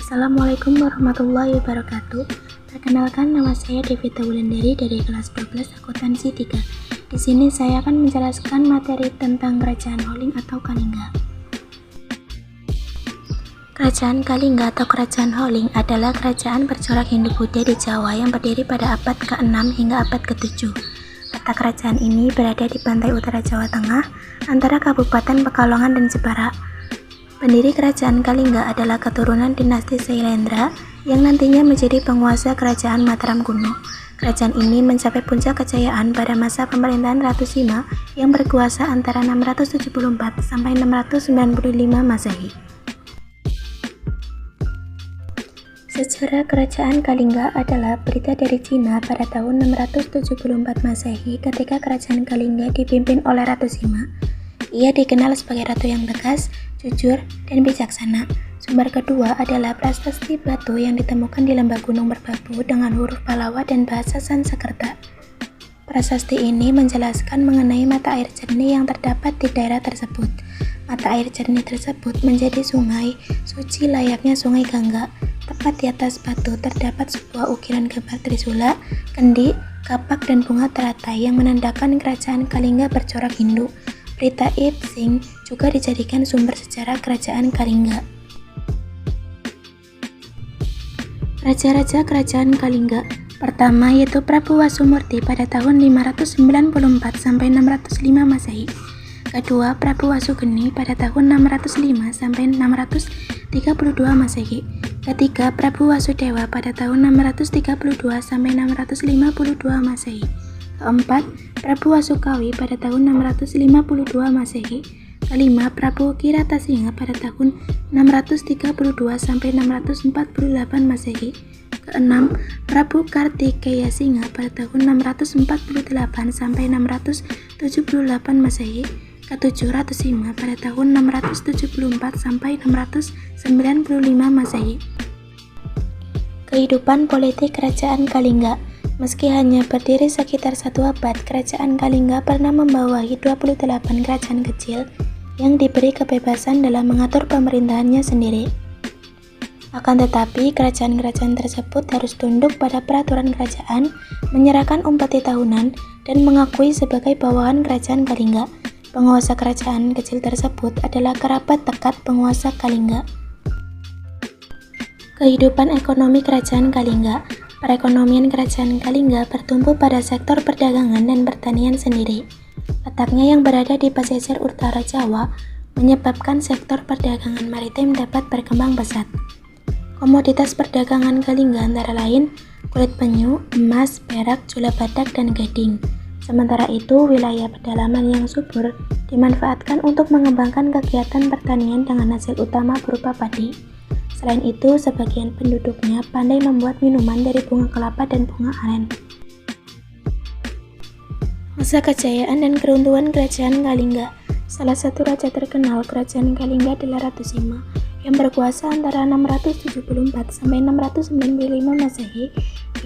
Assalamualaikum warahmatullahi wabarakatuh. Perkenalkan, nama saya Devita Wulandari dari kelas 12 akuntansi 3. Di sini saya akan menjelaskan materi tentang Kerajaan Holling atau Kalingga. Kerajaan Kalingga atau Kerajaan Holling adalah kerajaan bercorak Hindu-Buddha di Jawa yang berdiri pada abad ke-6 hingga abad ke-7. Letak kerajaan ini berada di pantai utara Jawa Tengah, antara Kabupaten Pekalongan dan Jepara. Pendiri Kerajaan Kalingga adalah keturunan dinasti Sailendra yang nantinya menjadi penguasa Kerajaan Mataram kuno. Kerajaan ini mencapai puncak kejayaan pada masa pemerintahan Ratu Sima yang berkuasa antara 674 sampai 695 Masehi. Sejarah Kerajaan Kalingga adalah berita dari Cina pada tahun 674 Masehi ketika Kerajaan Kalingga dipimpin oleh Ratu Sima. Ia dikenal sebagai ratu yang tegas, jujur, dan bijaksana. Sumber kedua adalah prasasti batu yang ditemukan di lembah Gunung Merbabu dengan huruf Pallawa dan bahasa Sanskerta. Prasasti ini menjelaskan mengenai mata air jernih yang terdapat di daerah tersebut. Mata air jernih tersebut menjadi sungai suci layaknya Sungai Gangga. Tepat di atas batu terdapat sebuah ukiran gambar trisula, kendi, kapak, dan bunga teratai yang menandakan Kerajaan Kalingga bercorak Hindu. Berita Ib Singh juga dijadikan sumber sejarah Kerajaan Kalingga. Raja-raja Kerajaan Kalingga pertama yaitu Prabu Wasumurti pada tahun 594 sampai 605 Masehi. Kedua, Prabu Wasugeni pada tahun 605 sampai 632 Masehi. Ketiga, Prabu Wasudewa pada tahun 632 sampai 652 Masehi. Keempat, Prabu Wasukawi pada tahun 652 Masehi. Kelima, Prabu Kiratasinghe pada tahun 632 sampai 648 Masehi. Keenam, Prabu Kartikeyasinghe pada tahun 648 sampai 678 Masehi. Ketujuh, Ratu Sima pada tahun 674 sampai 695 Masehi. Kehidupan politik Kerajaan Kalingga. Meski hanya berdiri sekitar 1 abad, Kerajaan Kalingga pernah membawahi 28 kerajaan kecil yang diberi kebebasan dalam mengatur pemerintahannya sendiri. Akan tetapi, kerajaan-kerajaan tersebut harus tunduk pada peraturan kerajaan, menyerahkan umpeti tahunan, dan mengakui sebagai bawahan Kerajaan Kalingga. Penguasa kerajaan kecil tersebut adalah kerabat dekat penguasa Kalingga. Kehidupan ekonomi Kerajaan Kalingga. Perekonomian Kerajaan Kalingga bertumbuh pada sektor perdagangan dan pertanian sendiri. Letaknya yang berada di pesisir utara Jawa menyebabkan sektor perdagangan maritim dapat berkembang pesat. Komoditas perdagangan Kalingga antara lain kulit penyu, emas, perak, jula badak, dan gading. Sementara itu, wilayah pedalaman yang subur dimanfaatkan untuk mengembangkan kegiatan pertanian dengan hasil utama berupa padi. Selain itu, sebagian penduduknya pandai membuat minuman dari bunga kelapa dan bunga aren. Masa kejayaan dan keruntuhan Kerajaan Kalingga. Salah satu raja terkenal Kerajaan Kalingga adalah Ratu Sima yang berkuasa antara 674 sampai 695 Masehi.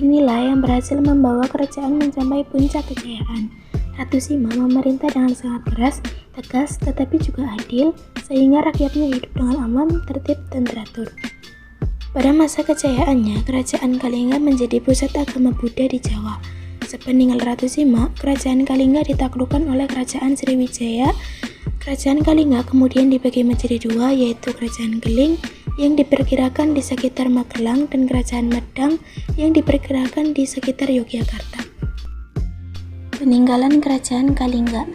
Inilah yang berhasil membawa kerajaan mencapai puncak kejayaan. Ratu Sima memerintah dengan sangat keras, tegas, tetapi juga adil, sehingga rakyatnya hidup dengan aman, tertib, dan teratur. Pada masa kejayaannya, Kerajaan Kalingga menjadi pusat agama Buddha di Jawa. Sepeninggal Ratu Sima, Kerajaan Kalingga ditaklukkan oleh Kerajaan Sriwijaya. Kerajaan Kalingga kemudian dibagi menjadi dua, yaitu Kerajaan Keling yang diperkirakan di sekitar Magelang dan Kerajaan Medang yang diperkirakan di sekitar Yogyakarta. Peninggalan Kerajaan Kalingga.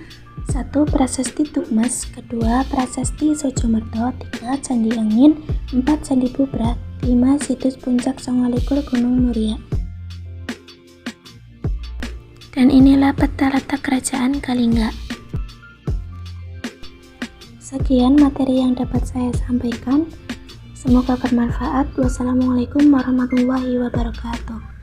1. Prasasti Tukmas. 2. Prasasti Sojomerto. 3. Candi Angin. 4. Candi Bubra. 5. Situs Puncak Songolikur Gunung Muria. Dan inilah peta letak Kerajaan Kalingga. Sekian materi yang dapat saya sampaikan. Semoga bermanfaat. Wassalamualaikum warahmatullahi wabarakatuh.